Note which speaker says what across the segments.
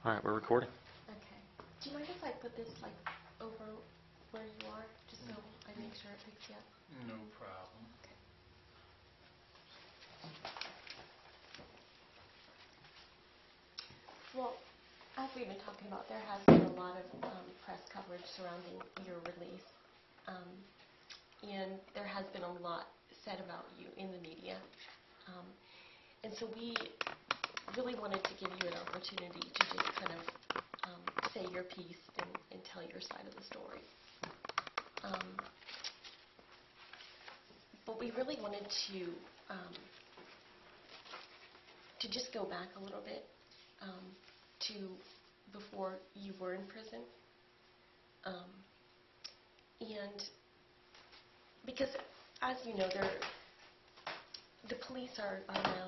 Speaker 1: All right, we're recording.
Speaker 2: Okay. Do you mind if I put this like over where you are, just so I make sure it picks you up?
Speaker 3: No problem.
Speaker 2: Okay. Well, as we've been talking about, there has been a lot of press coverage surrounding your release, and there has been a lot said about you in the media, and so we really wanted to give you an opportunity to just kind of say your piece and tell your side of the story. But we really wanted to just go back a little bit to before you were in prison, and because, as you know, the police are now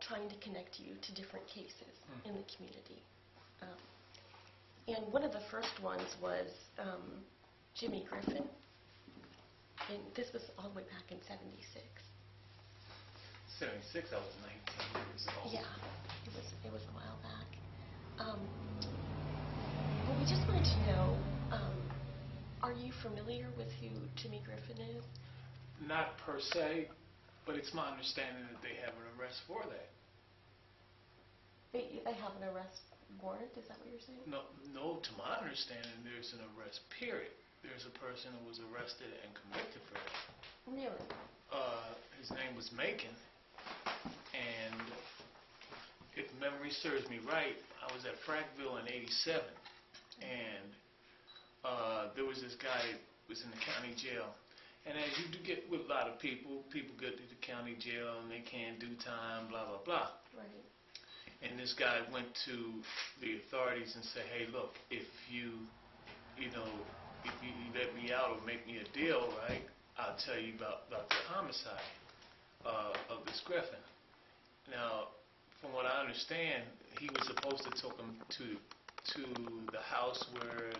Speaker 2: trying to connect you to different cases in the community. And one of the first ones was Jimmy Griffin. And this was all the way back in 76.
Speaker 3: 76, I was 19 years old.
Speaker 2: Yeah, it was a while back. But we just wanted to know, are you familiar with who Jimmy Griffin is?
Speaker 3: Not per se, but it's my understanding that they have an arrest for that.
Speaker 2: They have an arrest warrant, is that what you're saying?
Speaker 3: No, to my understanding, there's an arrest period. There's a person who was arrested and convicted for that.
Speaker 2: Really?
Speaker 3: His name was Macon, and if memory serves me right, I was at Frackville in '87, and there was this guy who was in the county jail. And as you do get with a lot of people get to the county jail and they can't do time, blah, blah, blah.
Speaker 2: Right.
Speaker 3: And this guy went to the authorities and said, hey, look, if you let me out or make me a deal, right, I'll tell you about the homicide of this Griffin. Now, from what I understand, he was supposed to take him to the house where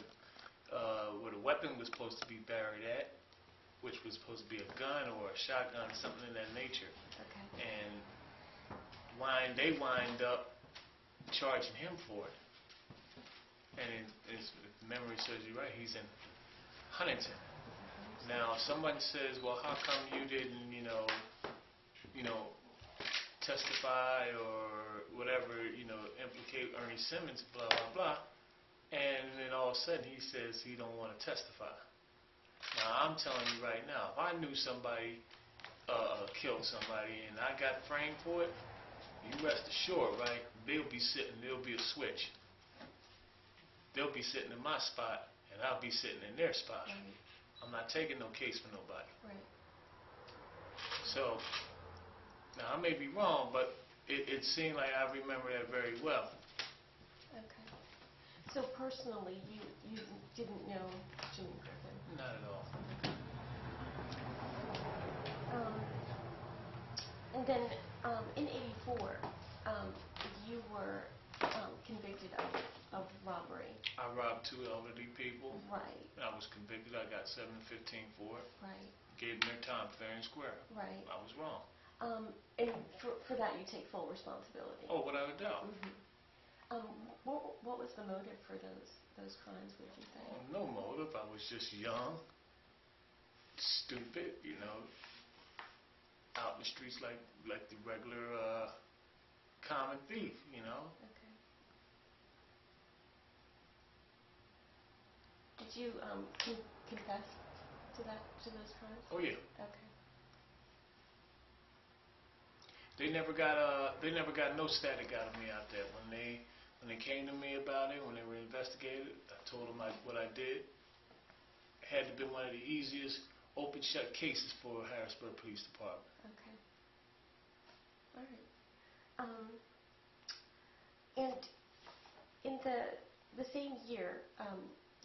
Speaker 3: the weapon was supposed to be buried at, which was supposed to be a gun or a shotgun, something of that nature.
Speaker 2: Okay.
Speaker 3: And they wind up charging him for it. And if memory serves you right, he's in Huntington. Now, someone says, well, how come you didn't, testify or whatever, implicate Ernest Simmons, blah, blah, blah. And then all of a sudden he says he don't want to testify. Now, I'm telling you right now, if I knew somebody killed somebody and I got framed for it, you rest assured, right, there'll be a switch. They'll be sitting in my spot, and I'll be sitting in their spot.
Speaker 2: Right.
Speaker 3: I'm not taking no case for nobody.
Speaker 2: Right.
Speaker 3: So, now I may be wrong, but it seemed like I remember that very well.
Speaker 2: Okay. So personally, you didn't know Jimmy Griffin?
Speaker 3: Not at all.
Speaker 2: And then in '84, you were convicted of robbery.
Speaker 3: I robbed two elderly people.
Speaker 2: Right.
Speaker 3: I was convicted. I got 7 and 15 for it.
Speaker 2: Right.
Speaker 3: Gave them their time fair and square.
Speaker 2: Right.
Speaker 3: I was wrong.
Speaker 2: And for that, you take full responsibility.
Speaker 3: Oh, without a doubt.
Speaker 2: Mm-hmm. What was the motive for those crimes, would you say?
Speaker 3: Oh, no motive. I was just young, stupid, out in the streets like the regular common thief,
Speaker 2: Okay. Did you confess to those crimes?
Speaker 3: Oh yeah.
Speaker 2: Okay.
Speaker 3: They never got no static out of me out there. When they came to me about it, when they were investigated, I told them what I did. It had to be one of the easiest open shut cases for Harrisburg Police Department.
Speaker 2: Okay. All right. And in the same year,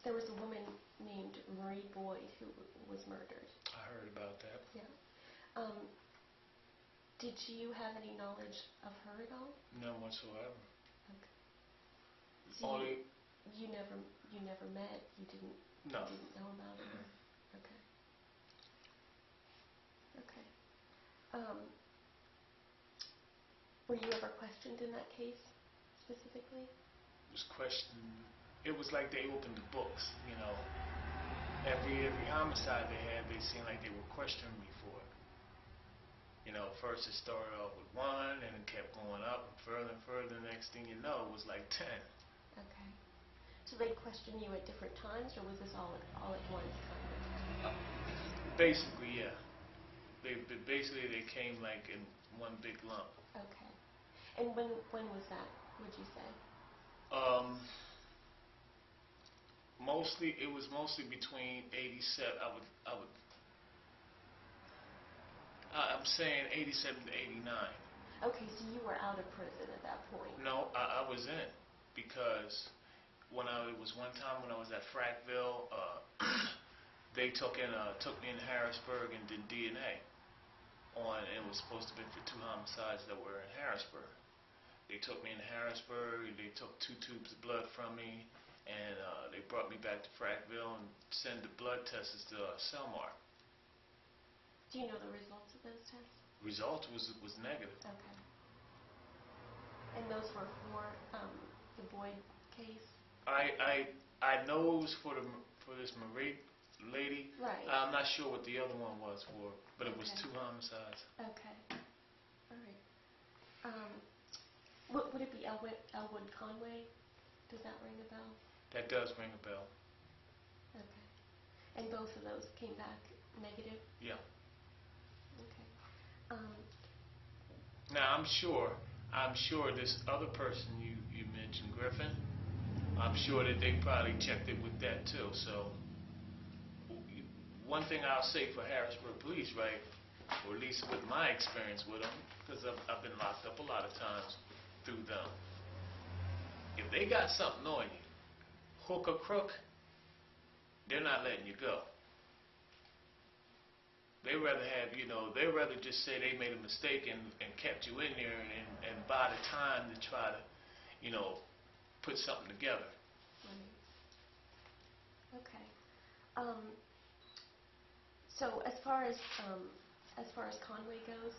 Speaker 2: there was a woman named Marie Boyd who was murdered.
Speaker 3: I heard about that.
Speaker 2: Yeah. Did you have any knowledge of her at all?
Speaker 3: None whatsoever.
Speaker 2: Okay. So
Speaker 3: Only
Speaker 2: you never met. You didn't know about it. Okay. Okay. Were you ever questioned in that case? specifically?
Speaker 3: Was questioning. It was like they opened the books, you know. Every homicide they had, they seemed like they were questioning me for it. You know, first it started off with one, and it kept going up and further and further. The next thing you know, it was like 10.
Speaker 2: Okay. So they questioned you at different times, or was this all at once kind of?
Speaker 3: Basically, yeah. Basically they came like in one big lump.
Speaker 2: Okay. And when was that, would you say?
Speaker 3: It was mostly between 87. I'm saying 87 to 89.
Speaker 2: Okay, so you were out of prison at that point.
Speaker 3: No, I was in because it was one time when I was at Frackville, they took me in Harrisburg and did DNA on. It was supposed to be for 2 homicides that were in Harrisburg. They took me in Harrisburg. They took 2 tubes of blood from me, and they brought me back to Frackville and sent the blood tests to Selmar.
Speaker 2: Do you know the results of those tests?
Speaker 3: Result was negative.
Speaker 2: Okay. And those were for the Boyd case?
Speaker 3: I know it was for this Marie lady.
Speaker 2: Right.
Speaker 3: I'm not sure what the other one was for, but it was
Speaker 2: Okay.
Speaker 3: 2 homicides.
Speaker 2: Okay. All right. Would it be Elwood Conway? Does that ring a bell?
Speaker 3: That does ring a bell.
Speaker 2: Okay. And both of those came back negative?
Speaker 3: Yeah.
Speaker 2: Okay.
Speaker 3: Now I'm sure this other person you mentioned, Griffin, I'm sure that they probably checked it with that too. So one thing I'll say for Harrisburg Police, right, or at least with my experience with them, because I've been locked up a lot of times through them. If they got something on you, hook or crook, they're not letting you go. They rather just say they made a mistake and kept you in there and buy the time to try to, put something together.
Speaker 2: Right. Okay. So as far as Conway goes,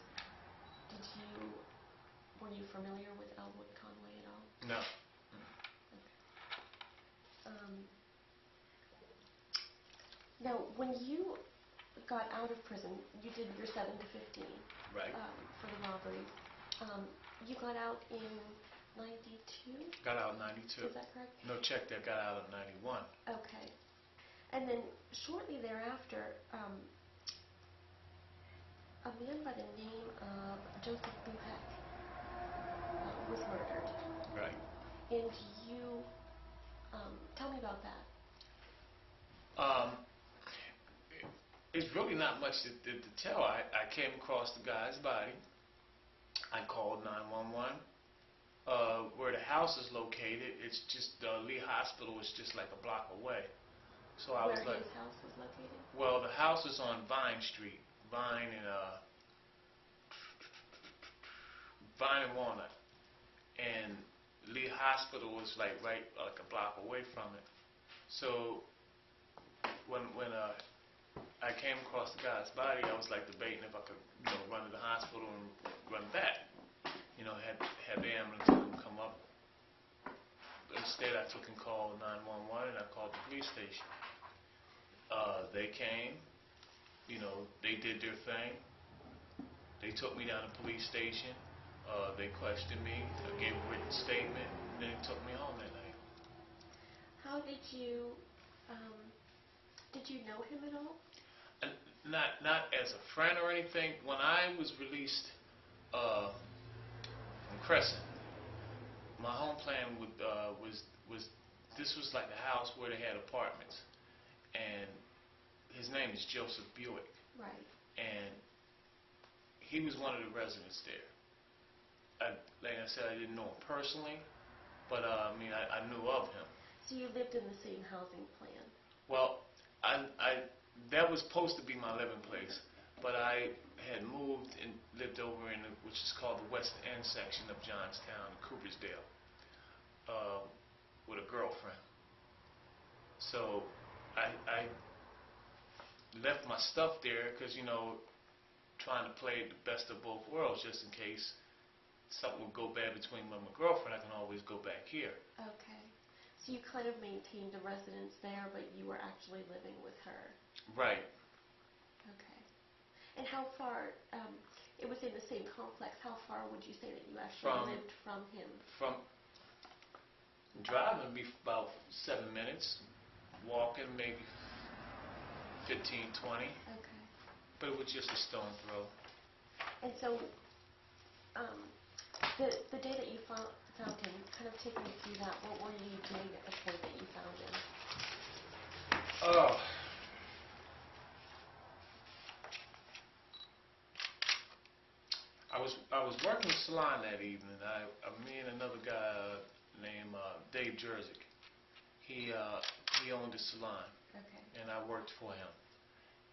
Speaker 2: were you familiar with Elwood Conway at all?
Speaker 3: No.
Speaker 2: Okay. Now, when you got out of prison, you did your 7 to 15.
Speaker 3: Right.
Speaker 2: For the robberies. You got out in 92?
Speaker 3: Got out in 92.
Speaker 2: Is that correct?
Speaker 3: No, check that. Got out in 91.
Speaker 2: Okay. And then shortly thereafter, a man by the name of Joseph Buhek was murdered.
Speaker 3: Right.
Speaker 2: And you, tell me about that.
Speaker 3: It's really not much to tell. I came across the guy's body. I called 911. Where the house is located, it's just Lee Hospital is just like a block away. So I was like,
Speaker 2: where his house was located?
Speaker 3: Well, the house is on Vine Street, Vine and Walnut, and Lee Hospital was like like a block away from it. So when I came across the guy's body, I was like debating if I could run to the hospital and run back. Have the ambulance come up. Instead, I took and called 911 and I called the police station. They came. They did their thing. They took me down to the police station. They questioned me. I gave a written statement, and then they took me home that night.
Speaker 2: How did you know him at all?
Speaker 3: Not as a friend or anything. When I was released from Crescent, my home plan was this was like a house where they had apartments, and his name is Joseph Buick.
Speaker 2: Right.
Speaker 3: And he was one of the residents there. Like I said, I didn't know him personally, but I knew of him.
Speaker 2: So you lived in the same housing plan?
Speaker 3: Well, that was supposed to be my living place, but I had moved and lived over in which is called the West End section of Johnstown, Coopersdale, with a girlfriend. So I left my stuff there because trying to play the best of both worlds just in case something would go bad between me and my girlfriend, I can always go back here.
Speaker 2: Okay. So you kind of maintained a residence there, but you were actually living with her.
Speaker 3: Right.
Speaker 2: Okay. And how far, it was in the same complex, how far would you say that you actually lived from him?
Speaker 3: From driving would be about 7 minutes, walking maybe 15, 20.
Speaker 2: Okay.
Speaker 3: But it was just a stone throw.
Speaker 2: And so, the day that you found him, kind of take me through that. What were you doing at the point that you found him?
Speaker 3: Oh. I was working the salon that evening. Me and another guy named Dave Jerzik. He owned the salon.
Speaker 2: Okay.
Speaker 3: And I worked for him.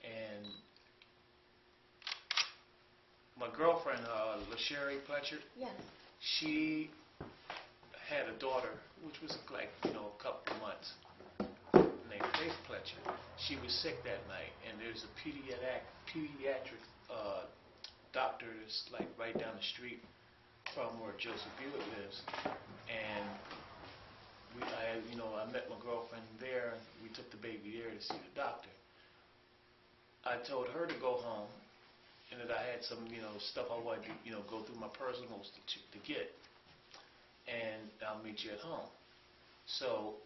Speaker 3: And my girlfriend, LaSherry Pletcher.
Speaker 2: Yes.
Speaker 3: She had a daughter, which was like, a couple of months, named Faith Pletcher. She was sick that night, and there's a pediatric doctor that's like right down the street from where Joseph Buick lives. And I met my girlfriend there, and we took the baby there to see the doctor. I told her to go home, and that I had some, stuff I wanted to, go through my personals to get, and I'll meet you at home. So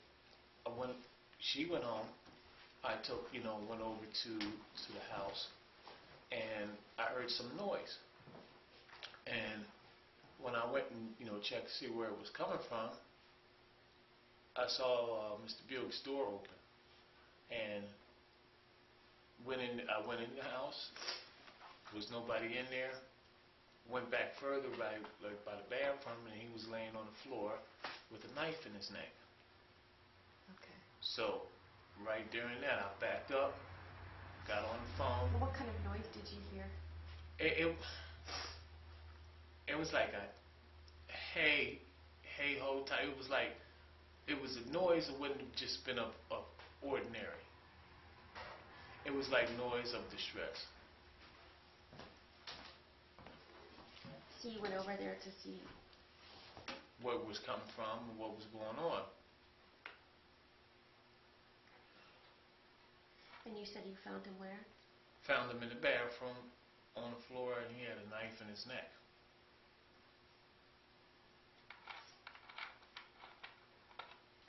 Speaker 3: when she went home, I went over to the house, and I heard some noise. And when I went and, checked to see where it was coming from, I saw Mr. Buick's door open. And I went in the house. There was nobody in there. Went back further by the bathroom, and he was laying on the floor with a knife in his neck.
Speaker 2: Okay.
Speaker 3: So right during that, I backed up, got on the phone.
Speaker 2: What kind of noise did you hear?
Speaker 3: It was like a hey ho type. It was a noise that wouldn't have just been of ordinary. It was like noise of distress.
Speaker 2: So you went over there to see
Speaker 3: where it was coming from and what was going on.
Speaker 2: And you said you found him where?
Speaker 3: Found him in the bathroom on the floor, and he had a knife in his neck.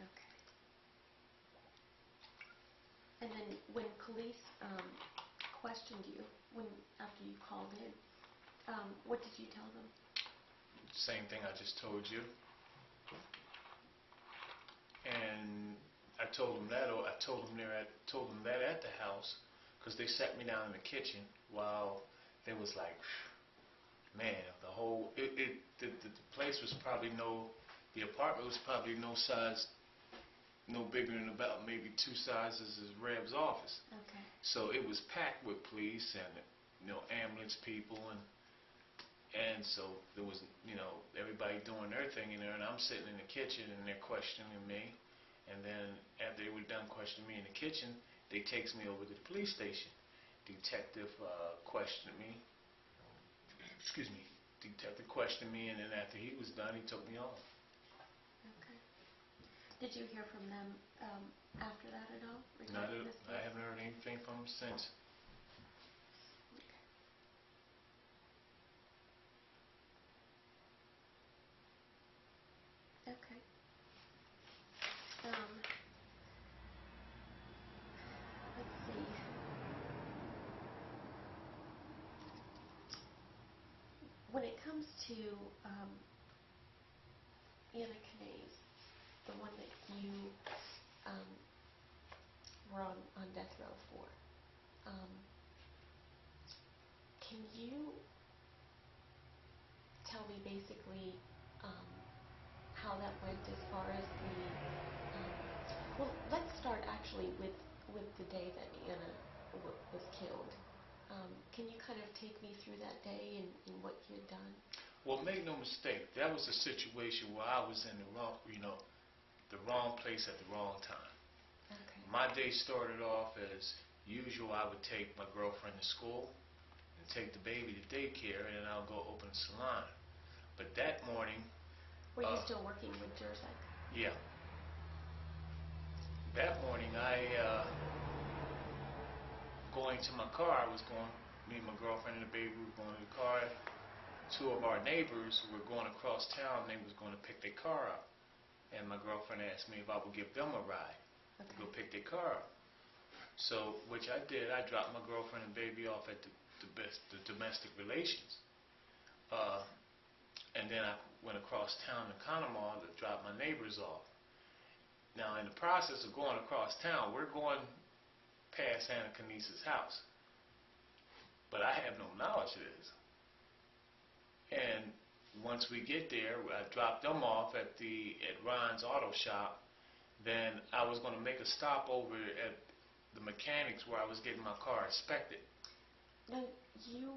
Speaker 2: Okay. And then when police questioned you, after you called in, what did you tell them?
Speaker 3: Same thing I just told you. And I told them that. I told them that at the house, because they sat me down in the kitchen while they was like, man, the place was probably the apartment was probably no bigger than about maybe 2 sizes as Reb's office.
Speaker 2: Okay.
Speaker 3: So it was packed with police and ambulance people, and so there was everybody doing their thing in there, and I'm sitting in the kitchen and they're questioning me. And then after they were done questioning me in the kitchen, they takes me over to the police station. Detective questioned me. Excuse me. Detective questioned me, and then after he was done, he took me home.
Speaker 2: Okay. Did you hear from them after that at all?
Speaker 3: I haven't heard anything from them since.
Speaker 2: Okay. Let's see. When it comes to Anna Knays, the one that you were on death row for, can you tell me basically how that went as far as well, let's start actually with the day that Anna was killed. Can you kind of take me through that day and what you had done?
Speaker 3: Well, make no mistake, that was a situation where I was in the wrong place at the wrong time.
Speaker 2: Okay.
Speaker 3: My day started off as usual. I would take my girlfriend to school and take the baby to daycare, and then I'll go open a salon. But that morning,
Speaker 2: Were you still working with Jersey?
Speaker 3: yeah, that morning going to my car, me and my girlfriend and the baby were going to the car. Two of our neighbors were going across town. They was going to pick their car up. And my girlfriend asked me if I would give them a ride to go pick their car up. So, which I did. I dropped my girlfriend and baby off at the domestic relations. And then I went across town to Conemaugh to drop my neighbors off. Now, in the process of going across town, we're going past Anna Canice's house. But I have no knowledge of this. And once we get there, I dropped them off at Ron's auto shop. Then I was going to make a stop over at the mechanics where I was getting my car inspected.
Speaker 2: Now, you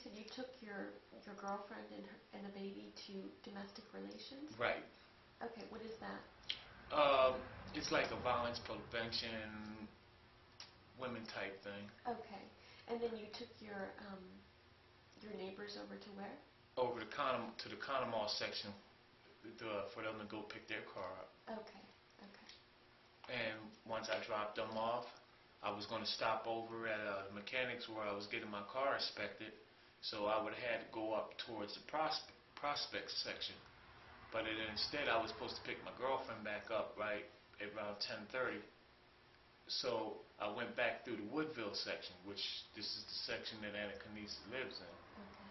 Speaker 2: said you took your girlfriend and the baby to domestic relations?
Speaker 3: Right.
Speaker 2: Okay, what is that?
Speaker 3: It's like a violence prevention, women type thing.
Speaker 2: Okay, and then you took your neighbors over to where?
Speaker 3: Over to the Conemaugh section for them to go pick their car up.
Speaker 2: Okay.
Speaker 3: And once I dropped them off, I was going to stop over at a mechanics where I was getting my car inspected, so I would have had to go up towards the prospect section. But instead, I was supposed to pick my girlfriend back up right at around 10:30. So I went back through the Woodville section, which this is the section that Anna Canice lives in.
Speaker 2: Okay.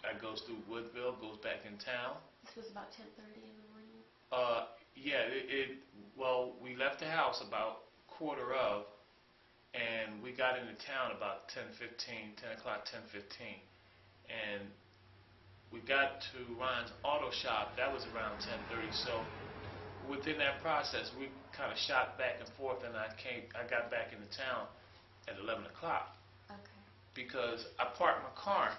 Speaker 3: I goes through Woodville, goes back in town.
Speaker 2: This was about 10:30 in the morning?
Speaker 3: Yeah, well, we left the house about quarter of, and we got into town about 10:15, 10 o'clock, 10:15. And we got to Ron's auto shop, that was around 10:30. So within that process, we kind of shot back and forth, and I got back into town at 11 o'clock.
Speaker 2: Okay.
Speaker 3: Because I parked my car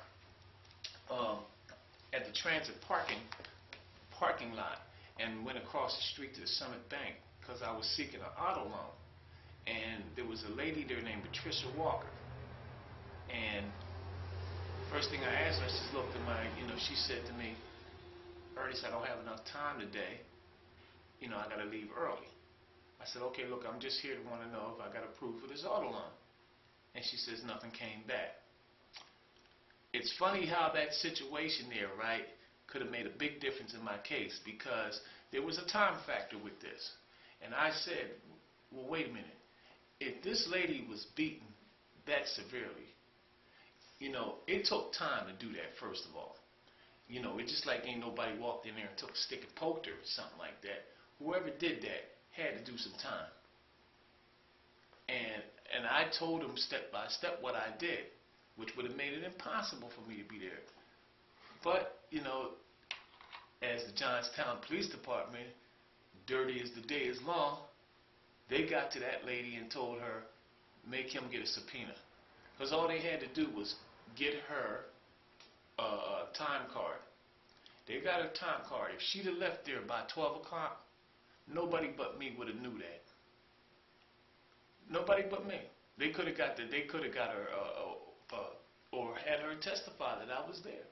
Speaker 3: at the transit parking lot and went across the street to the Summit Bank because I was seeking an auto loan. And there was a lady there named Patricia Walker. And first thing I asked her, she looked at she said to me, "Ernest, I don't have enough time today. I got to leave early." I said, "Okay, look, I'm just here to want to know if I got approved for this auto loan." And she says nothing came back. It's funny how that situation there, right, could have made a big difference in my case because there was a time factor with this. And I said, well, wait a minute. If this lady was beaten that severely, it took time to do that, first of all. It's just like ain't nobody walked in there and took a stick and poked her or something like that. Whoever did that had to do some time. And I told him step by step what I did, which would have made it impossible for me to be there. But, as the Johnstown Police Department, dirty as the day is long, they got to that lady and told her, make him get a subpoena. Because all they had to do was get her a time card. They got her time card. If she'd have left there by 12 o'clock, nobody but me would have knew that. Nobody but me. They could have got her or had her testify that I was there.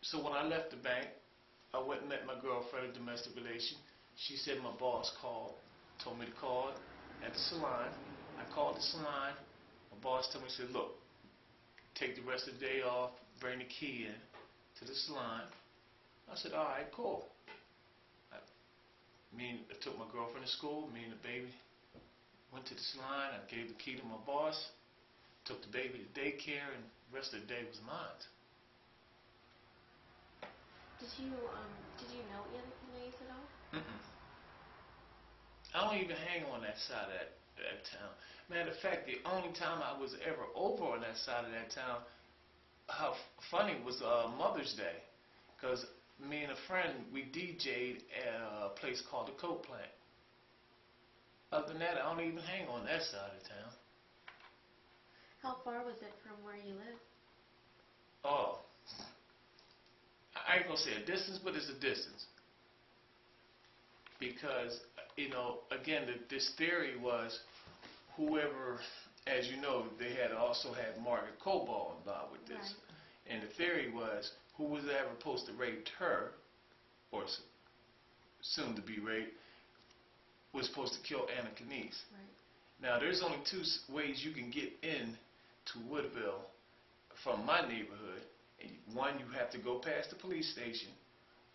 Speaker 3: So when I left the bank, I went and met my girlfriend at domestic relations. She said my boss told me to call at the salon. I called the salon. My boss told me, he said, look, take the rest of the day off, bring the key in to the salon. I said, all right, cool. I took my girlfriend to school. Me and the baby went to the salon. I gave the key to my boss, took the baby to daycare, and the rest of the day was mine.
Speaker 2: Did you know Anna Canice at all?
Speaker 3: Mm-mm. I don't even hang on that side of that town. Matter of fact, the only time I was ever over on that side of that town, how funny was Mother's Day, because me and a friend, we DJ'd at a place called the Coke Plant. Other than that, I don't even hang on that side of town.
Speaker 2: How far was it from where you live?
Speaker 3: Oh, I ain't gonna say a distance, but it's a distance. Because, again, this theory was whoever, as you know, they had also had Margaret Cobalt involved with this.
Speaker 2: Right.
Speaker 3: And the theory was, who was ever supposed to rape her, or soon to be raped, was supposed to kill Anna Kanice.
Speaker 2: Right.
Speaker 3: Now, there's only two ways you can get in to Woodville from my neighborhood. One, you have to go past the police station,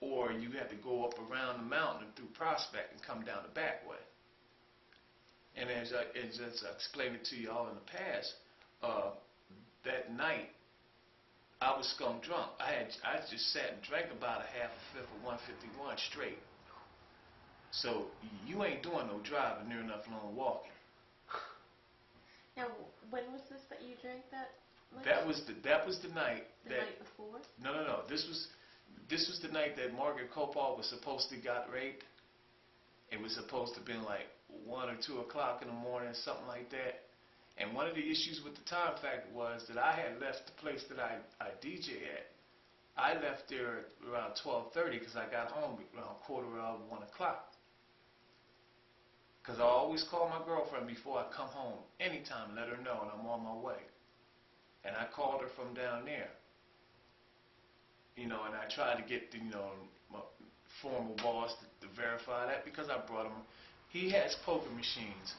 Speaker 3: or you have to go up around the mountain through Prospect and come down the back way. And as I explained it to you all in the past, that night I was scum drunk. I just sat and drank about a half a fifth of 151 straight. So you ain't doing no driving near enough long walking.
Speaker 2: Now, when was this that you drank that much?
Speaker 3: That was the night.
Speaker 2: The night before?
Speaker 3: No. This was the night that Margaret Copal was supposed to got raped. It was supposed to have been like 1 or 2 o'clock in the morning, something like that. And one of the issues with the time factor was that I had left the place that I DJ at. I left there around 12:30 because I got home around 1 o'clock. Because I always call my girlfriend before I come home, anytime, and let her know, and I'm on my way. And I called her from down there. And I tried to get my former boss to verify that, because I brought him. He has poker machines,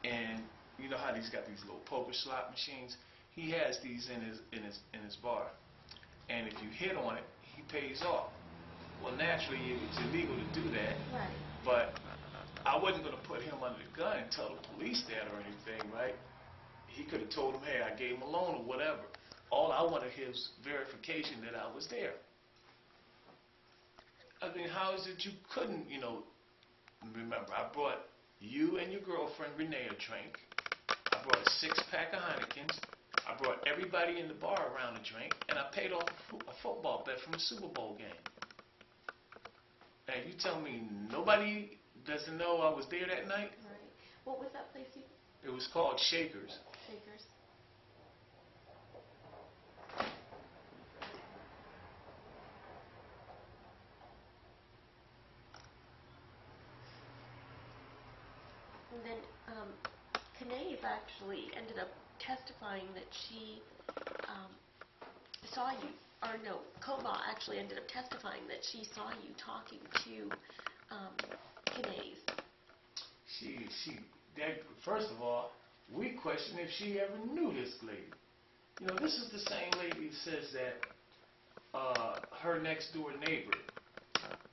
Speaker 3: and you know how he's got these little poker slot machines. He has these in his bar, and if you hit on it, he pays off. Well, naturally, it's illegal to do that.
Speaker 2: Right.
Speaker 3: But I wasn't going to put him under the gun and tell the police that or anything, right? He could have told them, hey, I gave him a loan or whatever. All I wanted his verification that I was there. I mean, how is it you couldn't, remember, I brought you and your girlfriend Renee a drink. I brought a 6-pack of Heinekens. I brought everybody in the bar around a drink, and I paid off a football bet from a Super Bowl game. And you tell me nobody doesn't know I was there that night?
Speaker 2: Right. What was that place you...
Speaker 3: It was called Shakers.
Speaker 2: Shakers. And then, Kanae actually ended up testifying that she saw you, or no, Koba actually ended up testifying that she saw you talking to Kanae.
Speaker 3: First of all, we question if she ever knew this lady. This is the same lady that says that her next door neighbor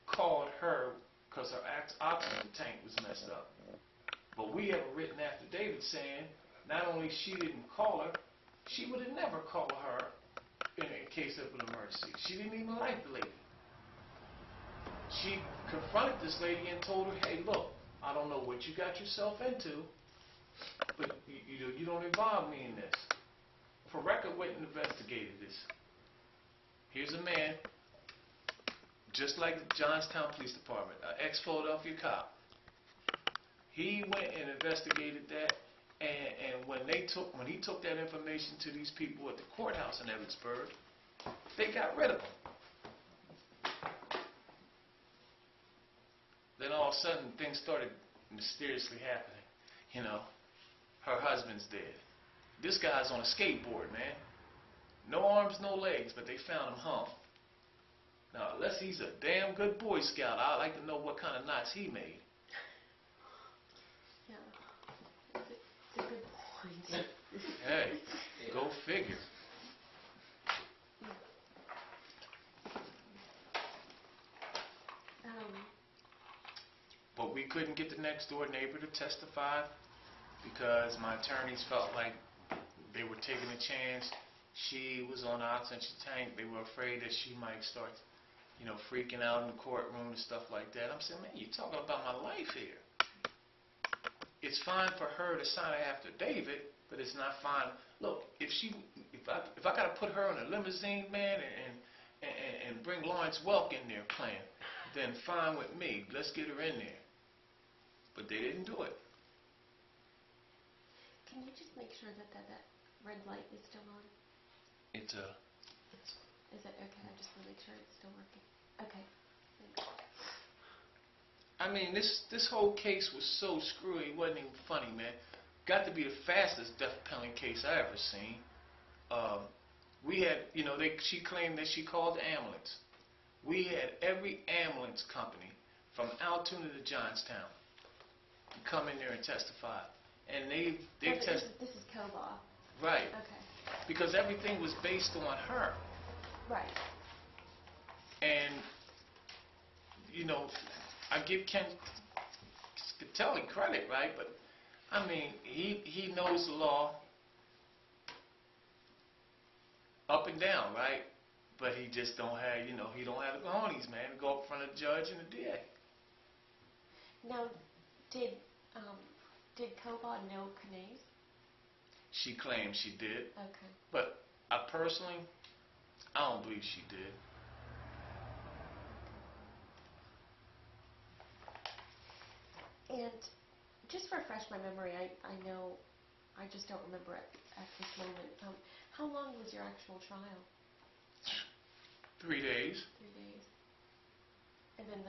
Speaker 3: called her because her oxygen tank was messed up. But we have a written affidavit saying not only she didn't call her, she would have never called her in a case of an emergency. She didn't even like the lady. She confronted this lady and told her, hey, look, I don't know what you got yourself into, but you don't involve me in this. For record, went and investigated this. Here's a man, just like the Johnstown Police Department, an ex-Philadelphia cop. He went and investigated that, and when he took that information to these people at the courthouse in Evansburg, they got rid of him. Then all of a sudden, things started mysteriously happening. Her husband's dead. This guy's on a skateboard, man. No arms, no legs, but they found him hung. Now, unless he's a damn good Boy Scout, I'd like to know what kind of knots he made.
Speaker 2: Yeah. It's a good point.
Speaker 3: Hey, go figure. But we couldn't get the next door neighbor to testify because my attorneys felt like they were taking a chance. She was on the oxygen tank. They were afraid that she might start, freaking out in the courtroom and stuff like that. I'm saying, man, you're talking about my life here. It's fine for her to sign an affidavit, but it's not fine. Look, if I got to put her in a limousine, man, and bring Lawrence Welk in there playing, then fine with me. Let's get her in there. But they didn't do it.
Speaker 2: Can you just make sure that red light is still on?
Speaker 3: It's
Speaker 2: Is it okay? I just want to make sure it's still working. Okay. Thanks.
Speaker 3: I mean, this whole case was so screwy. It wasn't even funny, man. Got to be the fastest death penalty case I ever seen. We had, she claimed that she called the ambulance. We had every ambulance company from Altoona to Johnstown come in there and testify. And they tested.
Speaker 2: This is COBA.
Speaker 3: Right.
Speaker 2: Okay.
Speaker 3: Because everything was based on her.
Speaker 2: Right.
Speaker 3: And, I give Ken Scatelli credit, right? But, I mean, he knows the law up and down, right? But he just don't have, he don't have the cojones, man, to go up in front of the judge and the DA.
Speaker 2: Now, did COBA know Canese?
Speaker 3: She claimed she did.
Speaker 2: Okay.
Speaker 3: But I personally, I don't believe she did.
Speaker 2: And just to refresh my memory, I know, I just don't remember at this moment. How long was your actual trial?
Speaker 3: 3 days.
Speaker 2: 3 days. And then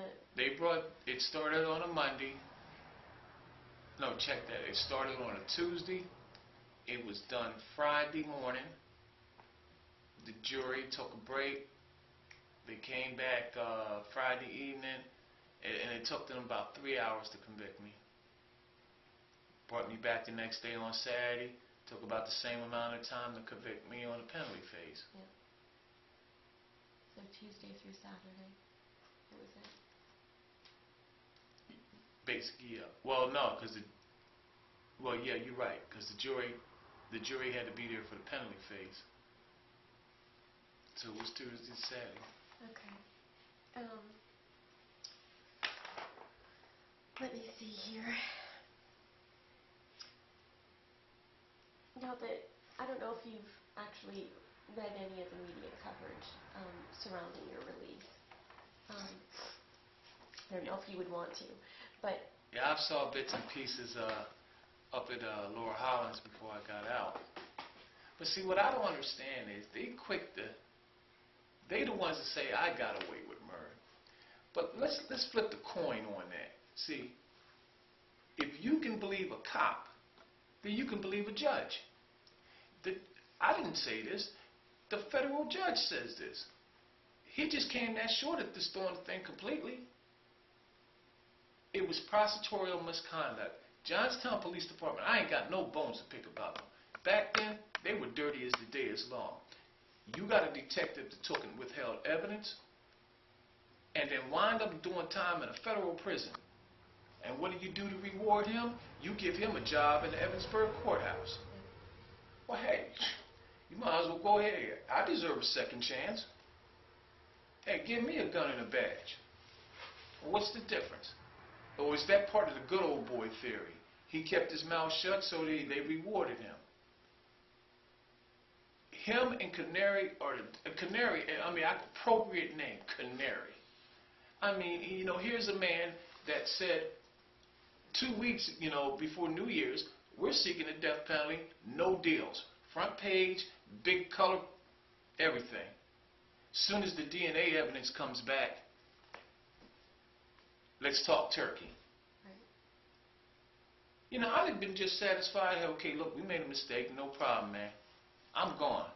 Speaker 3: It started on a Monday. No, check that. It started on a Tuesday. It was done Friday morning. The jury took a break. They came back Friday evening, and it took them about 3 hours to convict me. Brought me back the next day on Saturday. Took about the same amount of time to convict me on the penalty phase.
Speaker 2: Yeah. So Tuesday through Saturday, that was it?
Speaker 3: Basically, yeah. Well, no, yeah, you're right, because the jury had to be there for the penalty phase. So it was Tuesday, Saturday.
Speaker 2: Okay. Let me see here. Now I don't know if you've actually read any of the media coverage surrounding your release. I don't know if you would want to, but...
Speaker 3: Yeah, I saw bits and pieces up at Laura Hollins before I got out. But see, what I don't understand is they the ones that say I got away with murder. But let's flip the coin on that. See, if you can believe a cop, then you can believe a judge. I didn't say this. The federal judge says this. He just came that short at this throwing the thing completely. It was prosecutorial misconduct. Johnstown Police Department, I ain't got no bones to pick about them. Back then, they were dirty as the day is long. You got a detective that took and withheld evidence and then wind up doing time in a federal prison. And what do you do to reward him? You give him a job in the Evansburg courthouse. Well, hey, you might as well go ahead. I deserve a second chance. Hey, give me a gun and a badge. Well, what's the difference? Or is that part of the good old boy theory? He kept his mouth shut, so they rewarded him. Him and Canary, appropriate name, Canary. I mean, here's a man that said 2 weeks, before New Year's, we're seeking the death penalty, no deals. Front page, big color, everything. Soon as the DNA evidence comes back, let's talk turkey. Right. I'd have been just satisfied, okay, look, we made a mistake, no problem, man. I'm gone.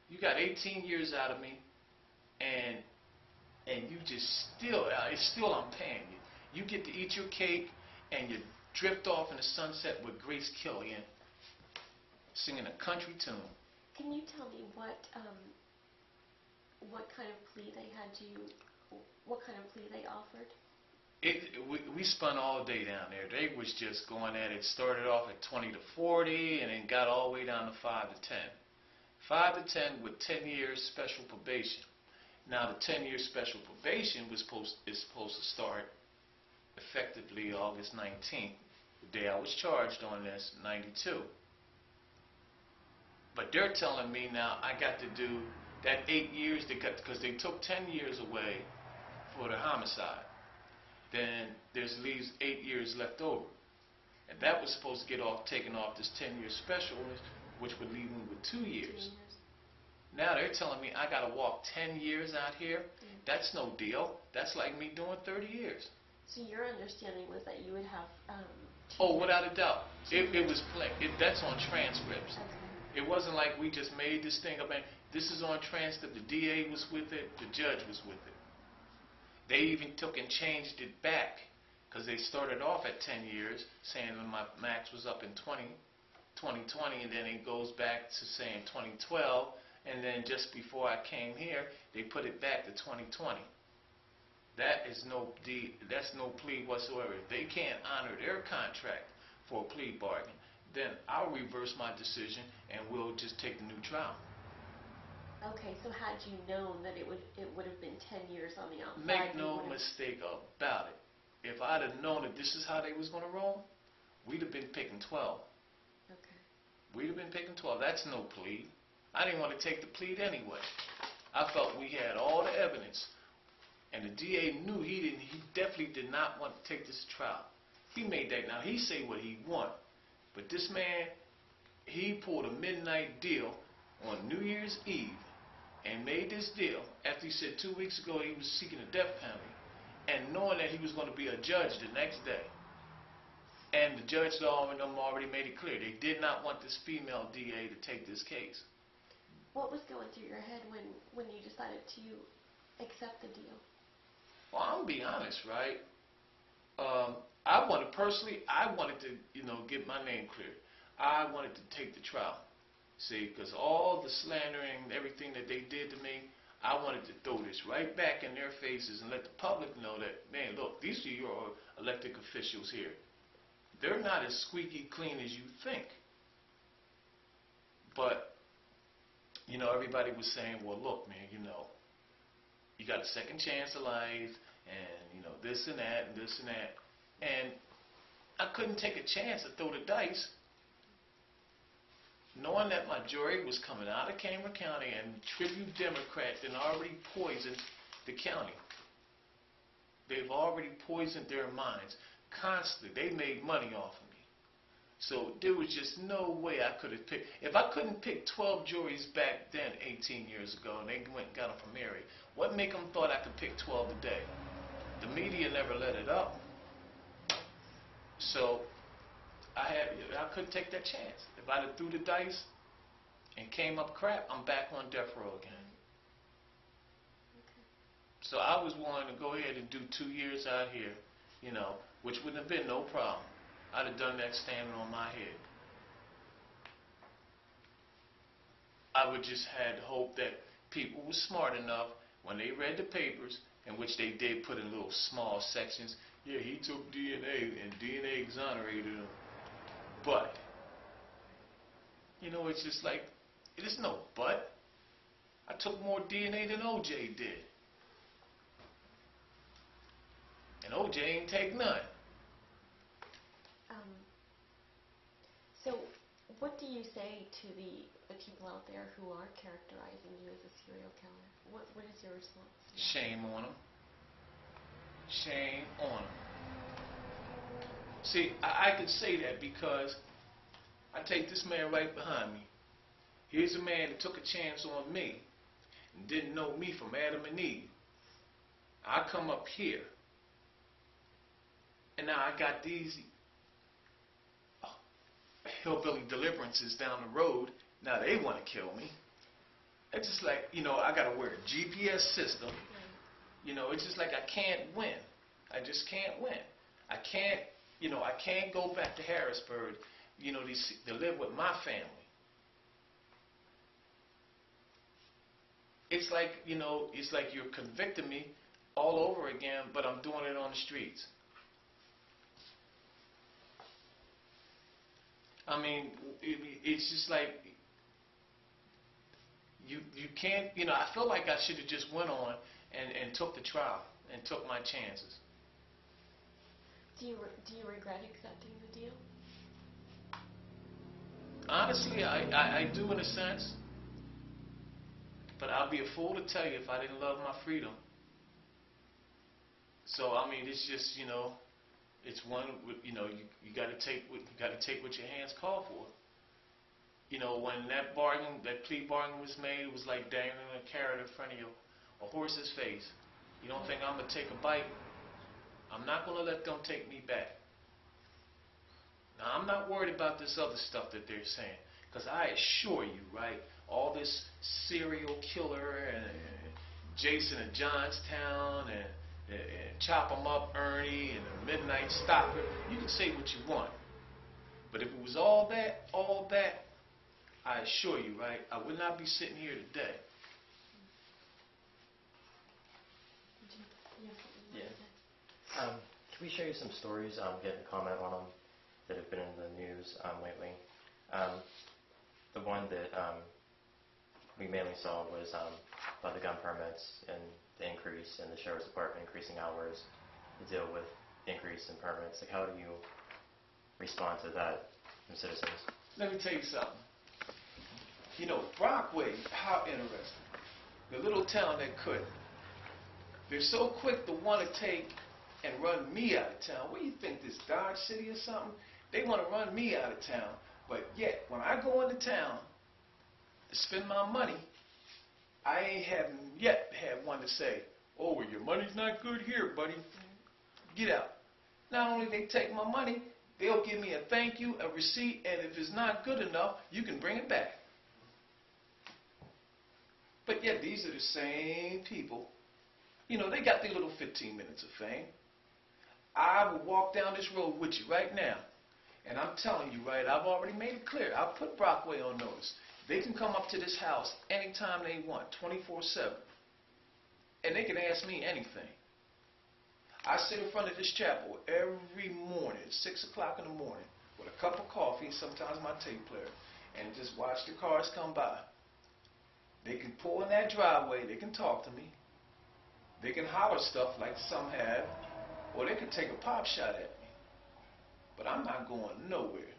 Speaker 3: You got 18 years out of me, and you just still I'm paying you. You get to eat your cake, and you drift off in the sunset with Grace Killian, singing a country tune.
Speaker 2: Can you tell me what kind of plea they had what kind of plea they offered?
Speaker 3: We spun all day down there. They was just going at it. Started off at 20 to 40, and then got all the way down to 5 to 10. 5 to 10 with 10 years special probation. Now the 10-year special probation is supposed to start effectively August 19th, the day I was charged on this, 92. But they're telling me now I got to do that 8 years because they took 10 years away for the homicide. Then leaves 8 years left over. And that was supposed to get taken off this 10-year special, which would leave me with 2 years. Now they're telling me I got to walk 10 years out here. That's no deal. That's like me doing 30 years.
Speaker 2: So your understanding was that you would have...
Speaker 3: without a doubt. It was plain. That's on transcripts.
Speaker 2: Okay.
Speaker 3: It wasn't like we just made this thing up and this is on transcript. The DA was with it. The judge was with it. They even took and changed it back because they started off at 10 years saying that my max was up in 2020, and then it goes back to saying 2012, and then just before I came here, they put it back to 2020. That's no plea whatsoever. If they can't honor their contract for a plea bargain, then I'll reverse my decision and we'll just take the new trial.
Speaker 2: Okay, so had you known that it would have been 10 years on the outside,
Speaker 3: Make no mistake about it. If I'd have known that this is how they was going to roll, we'd have been picking 12.
Speaker 2: Okay.
Speaker 3: We'd have been picking 12. That's no plea. I didn't want to take the plea anyway. I felt we had all the evidence. And the DA knew he definitely did not want to take this trial. He made that. Now, he say what he want. But this man, he pulled a midnight deal on New Year's Eve and made this deal after he said 2 weeks ago he was seeking a death penalty, and knowing that he was going to be a judge the next day. And the judge already made it clear they did not want this female DA to take this case.
Speaker 2: What was going through your head when you decided to accept the deal?
Speaker 3: Well, I'm gonna be honest, right? I wanted to, get my name cleared. I wanted to take the trial. See, because all the slandering, everything that they did to me, I wanted to throw this right back in their faces and let the public know that, man, look, these are your elected officials here. They're not as squeaky clean as you think. But, everybody was saying, well, look, man, you got a second chance of life, and, this and that, and this and that. And I couldn't take a chance to throw the dice, knowing that my jury was coming out of Cameron County and tribute Democrats and already poisoned the county. They've already poisoned their minds constantly. They made money off of me. So there was just no way I could have picked. If I couldn't pick 12 juries back then 18 years ago and they went and got them from Mary, what make them thought I could pick 12 today? The media never let it up. So I couldn't take that chance. If I'd have threw the dice and came up crap, I'm back on death row again.
Speaker 2: Okay.
Speaker 3: So I was willing to go ahead and do 2 years out here, which wouldn't have been no problem. I'd have done that standing on my head. I would just had hope that people were smart enough when they read the papers, in which they did put in little small sections, yeah, he took DNA and DNA exonerated him. But, it's just like, it is no but. I took more DNA than OJ did. And OJ ain't take none.
Speaker 2: So what do you say to the people out there who are characterizing you as a serial killer? What is your response?
Speaker 3: Shame on them. Shame on them. See, I could say that because I take this man right behind me. Here's a man that took a chance on me and didn't know me from Adam and Eve. I come up here, and now I got these hillbilly deliverances down the road. Now they want to kill me. It's just like, I got to wear a GPS system. It's just like I can't win. I just can't win. I can't go back to Harrisburg, to live with my family. It's like, you're convicting me all over again, but I'm doing it on the streets. I mean, it's just like, you can't, I feel like I should have just went on and took the trial and took my chances.
Speaker 2: Do you regret accepting the deal?
Speaker 3: Honestly, I do in a sense, but I'll be a fool to tell you if I didn't love my freedom. So I mean, it's just it's one you got to take what your hands call for. When that plea bargain was made, it was like dangling a carrot in front of a horse's face. You don't think I'm gonna take a bite? I'm not gonna let them take me back. Now I'm not worried about this other stuff that they're saying, Because I assure you, right, all this serial killer and Jason in Johnstown and Chop 'em Up Ernie and the Midnight Stalker, you can say what you want. But if it was all that, I assure you, right, I would not be sitting here today.
Speaker 1: Yeah. Can we show you some stories, get a comment on them, that have been in the news lately? The one that we mainly saw was about the gun permits and the increase in the Sheriff's Department increasing hours to deal with the increase in permits. Like, how do you respond to that from citizens?
Speaker 3: Let me tell you something. You know, Brockway, how interesting. The little town that couldn't. They're so quick to want to take and run me out of town. What do you think, this Dodge City or something? They want to run me out of town. But yet, when I go into town to spend my money, I ain't haven't yet had one to say, oh, well, your money's not good here, buddy. Get out. Not only they take my money, they'll give me a thank you, a receipt, and if it's not good enough, you can bring it back. But yet, these are the same people. You know, they got their little 15 minutes of fame. I will walk down this road with you right now. And I'm telling you, right, I've already made it clear. I've put Brockway on notice. They can come up to this house anytime they want, 24/7. And they can ask me anything. I sit in front of this chapel every morning at 6 o'clock in the morning with a cup of coffee, sometimes my tape player, and just watch the cars come by. They can pull in that driveway. They can talk to me. They can holler stuff like some have, or they can take a pop shot at me. But I'm not going nowhere.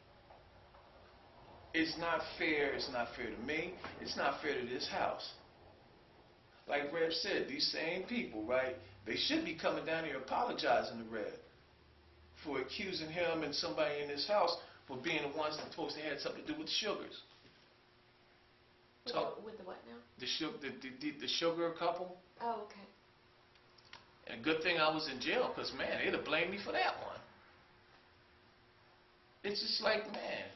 Speaker 3: It's not fair. It's not fair to me. It's not fair to this house. Like Rev said, these same people, right, they should be coming down here apologizing to Rev for accusing him and somebody in this house for being the ones that supposed to have something to do with sugars.
Speaker 2: With the what now?
Speaker 3: The sugar couple.
Speaker 2: Oh, okay.
Speaker 3: And good thing I was in jail, because, man, they'd have blamed me for that one. It's just like, man,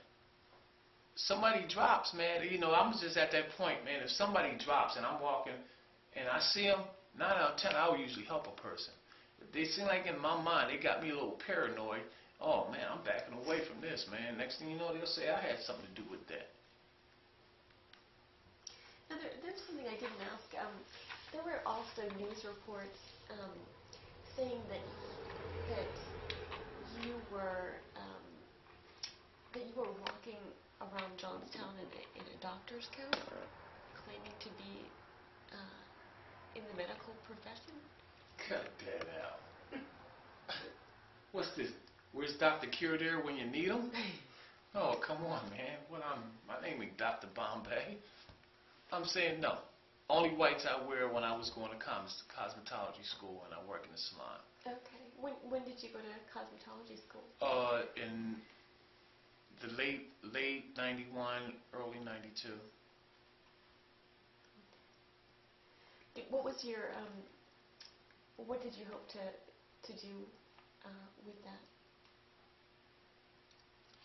Speaker 3: somebody drops, man. You know, I'm just at that point, man. If somebody drops and I'm walking and I see them, 9 out of 10, I will usually help a person. But they seem like in my mind, they got me a little paranoid. Oh, man, I'm backing away from this, man. Next thing you know, they'll say I had something to do with that.
Speaker 2: Now, there's something I didn't ask. There were also news reports saying that you were walking around Johnstown in a doctor's coat, claiming to be in the medical profession.
Speaker 3: Cut that out. What's this? Where's Dr. Cure there when you need him? Oh, come on, man. My name ain't Dr. Bombay. I'm saying no. Only whites I wear when I was going to cosmetology school and I work in the salon.
Speaker 2: Okay. When did you go to cosmetology school?
Speaker 3: In the late 91, early 92.
Speaker 2: What was your what did you hope to do with that?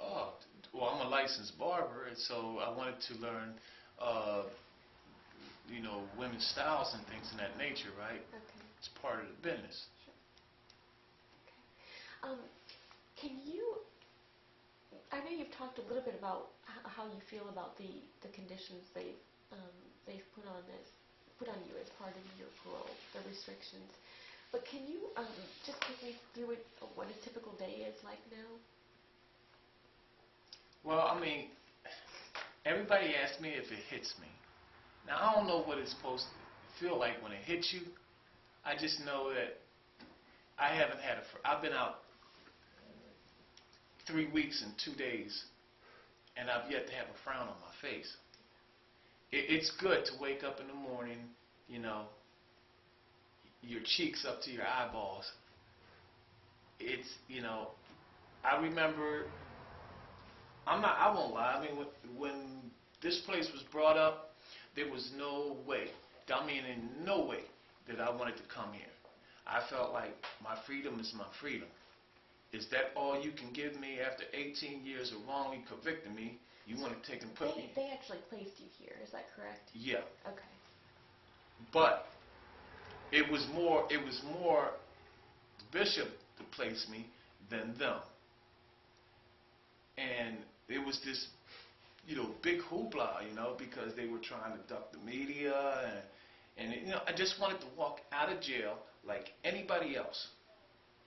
Speaker 3: Oh, well, I'm a licensed barber, and so I wanted to learn, you know, women's styles and things of that nature, right?
Speaker 2: Okay.
Speaker 3: It's part of the business.
Speaker 2: Sure. Okay. Can you? I know you've talked a little bit about how you feel about the conditions they've put on you as part of your parole, the restrictions. But can you just take me through what a typical day is like now?
Speaker 3: Well, I mean, everybody asks me if it hits me. Now, I don't know what it's supposed to feel like when it hits you. I just know that I haven't had I've been out 3 weeks and 2 days, and I've yet to have a frown on my face. It's good to wake up in the morning, you know, your cheeks up to your eyeballs. It's, you know, I remember, I won't lie, I mean, when this place was brought up, there was no way, I mean, in no way that I wanted to come here. I felt like my freedom is my freedom. Is that all you can give me after 18 years of wrongly convicting me? You want to take and put me?
Speaker 2: They actually placed you here, is that correct?
Speaker 3: Yeah.
Speaker 2: Okay.
Speaker 3: But it was more the bishop to place me than them. And it was this, big hoopla, because they were trying to duck the media and I just wanted to walk out of jail like anybody else.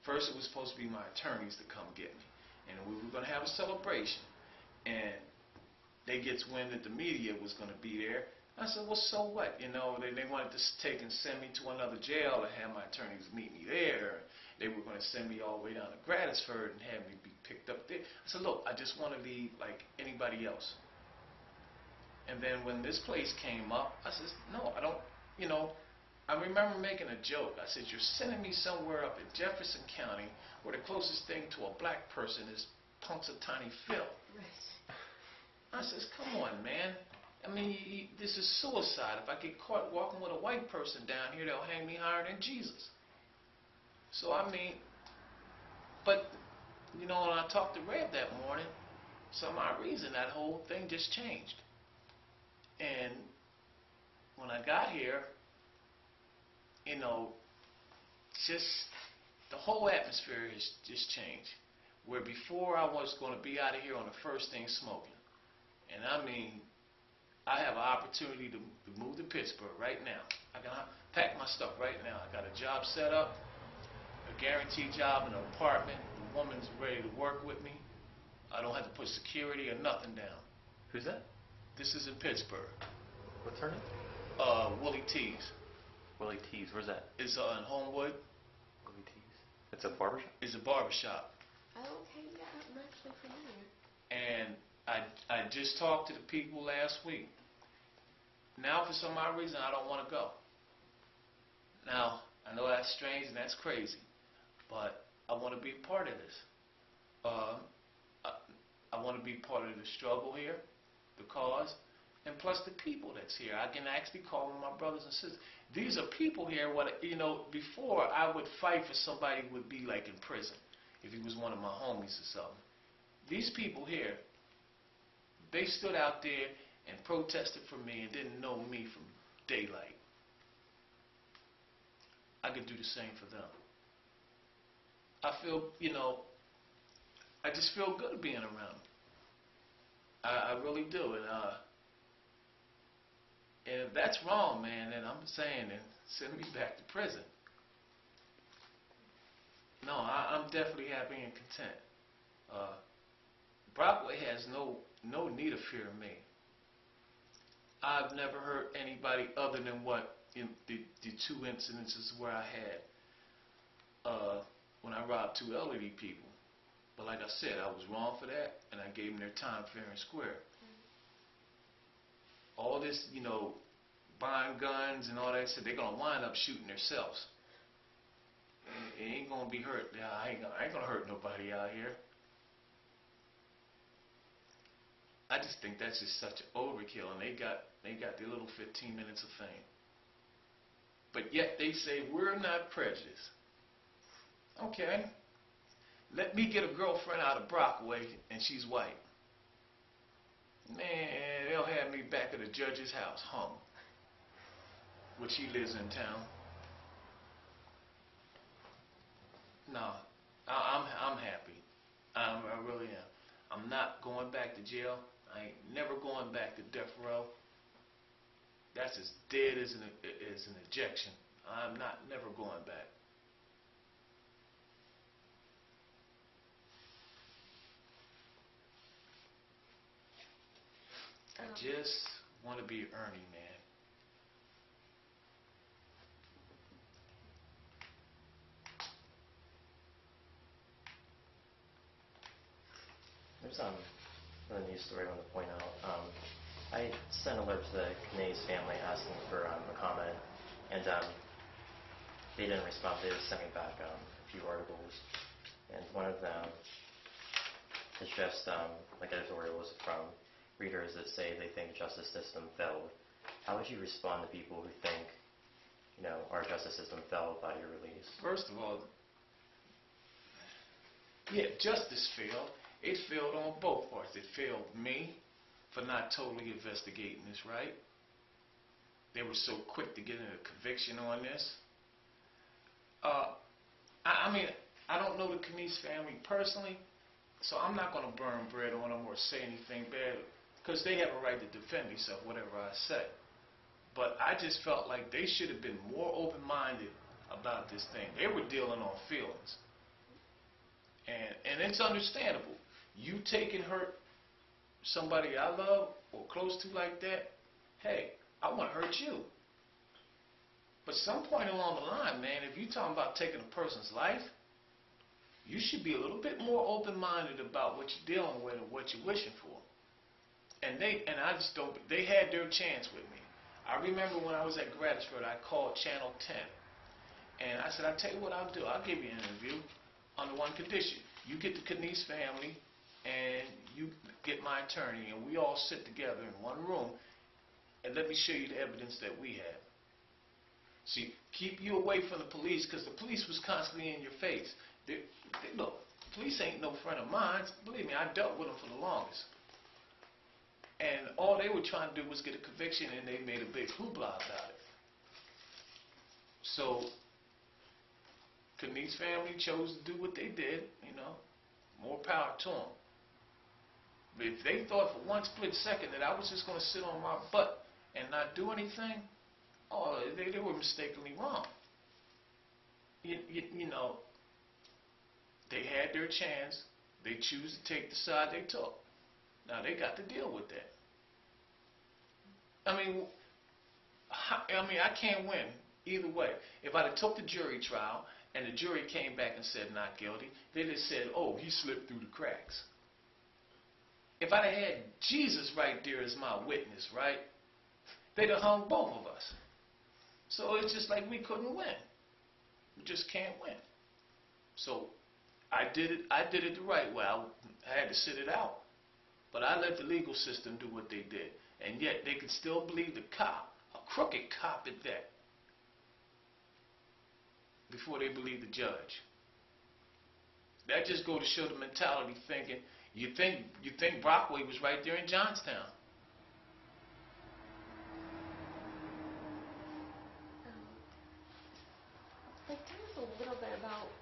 Speaker 3: First, it was supposed to be my attorneys to come get me, and we were going to have a celebration. And they gets wind that the media was going to be there. I said, well, so what? They wanted to take and send me to another jail and have my attorneys meet me there. They were going to send me all the way down to Gratisford and have me be picked up there. I said, look, I just want to be like anybody else. And then when this place came up, I said, no, I don't, I remember making a joke. I said, you're sending me somewhere up in Jefferson County where the closest thing to a black person is Punxsutawney Phil.
Speaker 2: Right.
Speaker 3: I says, come on, man. I mean, this is suicide. If I get caught walking with a white person down here, they'll hang me higher than Jesus. So, but, when I talked to Rev that morning, some odd reason, that whole thing just changed. And when I got here, just the whole atmosphere has just changed. Where before I was going to be out of here on the first thing smoking. And I have an opportunity to move to Pittsburgh right now. I can pack my stuff right now. I got a job set up, a guaranteed job in an apartment. The woman's ready to work with me. I don't have to put security or nothing down.
Speaker 1: Who's that?
Speaker 3: This is in Pittsburgh.
Speaker 1: What's her name?
Speaker 3: Willie T's.
Speaker 1: Willie T's. Where's that?
Speaker 3: It's in Homewood.
Speaker 1: Willie T's. It's a barbershop?
Speaker 3: It's a barbershop.
Speaker 2: Oh, okay, yeah, I'm actually familiar.
Speaker 3: And I just talked to the people last week. Now, for some odd reason, I don't want to go. Now, I know that's strange and that's crazy, but I want to be a part of this. I want to be part of the struggle here, the cause, and plus the people that's here. I can actually call them my brothers and sisters. These are people here. Before I would fight for somebody who would be like in prison, if he was one of my homies or something. These people here, they stood out there and protested for me and didn't know me from daylight. I could do the same for them. I feel, I just feel good being around them. I really do. And if that's wrong, man, then I'm saying, then send me back to prison. No, I'm definitely happy and content. Brockway has no need of fear of me. I've never hurt anybody other than what the two incidences where I had when I robbed two elderly people. But like I said, I was wrong for that, and I gave them their time fair and square. All this, buying guns and all that, so they're gonna wind up shooting themselves. It ain't gonna be hurt. I ain't gonna hurt nobody out here. I just think that's just such an overkill, and they got their little 15 minutes of fame. But yet they say we're not prejudiced. Okay. Let me get a girlfriend out of Brockway, and she's white. Man, they'll have me back at the judge's house, hung. Which he lives in town. No, I'm happy. I really am. I'm not going back to jail. I ain't never going back to death row. That's as dead as an ejection. I'm never going back. I just want to be Ernie, man.
Speaker 1: There's another news story I want to point out. I sent a letter to the Knays family asking for a comment, and they didn't respond. They just sent me back a few articles, and one of them is just like editorials from readers that say they think the justice system failed. How would you respond to people who think, our justice system failed by your release?
Speaker 3: First of all, Yeah, justice failed. It failed on both parts. It failed me for not totally investigating this right. They were so quick to get a conviction on this. I mean, I don't know the Kanice family personally, so I'm not going to burn bread on them or say anything bad, because they have a right to defend themselves, whatever I say. But I just felt like they should have been more open-minded about this thing. They were dealing on feelings. And it's understandable. You take and hurt somebody I love or close to like that, hey, I want to hurt you. But some point along the line, man, if you're talking about taking a person's life, you should be a little bit more open-minded about what you're dealing with and what you're wishing for. And I just don't, they had their chance with me. I remember when I was at Gratisford, I called Channel 10. And I said, I'll tell you what I'll do. I'll give you an interview under one condition. You get the Kanice family and you get my attorney, and we all sit together in one room and let me show you the evidence that we have. See, keep you away from the police, because the police was constantly in your face. Look, police ain't no friend of mine. Believe me, I dealt with them for the longest. And all they were trying to do was get a conviction, and they made a big hoopla about it. So, Kanice family chose to do what they did, you know, more power to them. But if they thought for one split second that I was just going to sit on my butt and not do anything, oh, they were mistakenly wrong. You know, they had their chance. They choose to take the side they took. Now they got to deal with that. I mean, I can't win either way. If I'd have took the jury trial and the jury came back and said not guilty, they'd have said, oh, he slipped through the cracks. If I'd have had Jesus right there as my witness, right, they'd have hung both of us. So it's just like we couldn't win. We just can't win. So I did it the right way. I had to sit it out. But I let the legal system do what they did. And yet they could still believe the cop, a crooked cop at that, before they believe the judge. That just goes to show the mentality thinking. You think Brockway was right there in Johnstown.
Speaker 2: Like, tell us a little bit about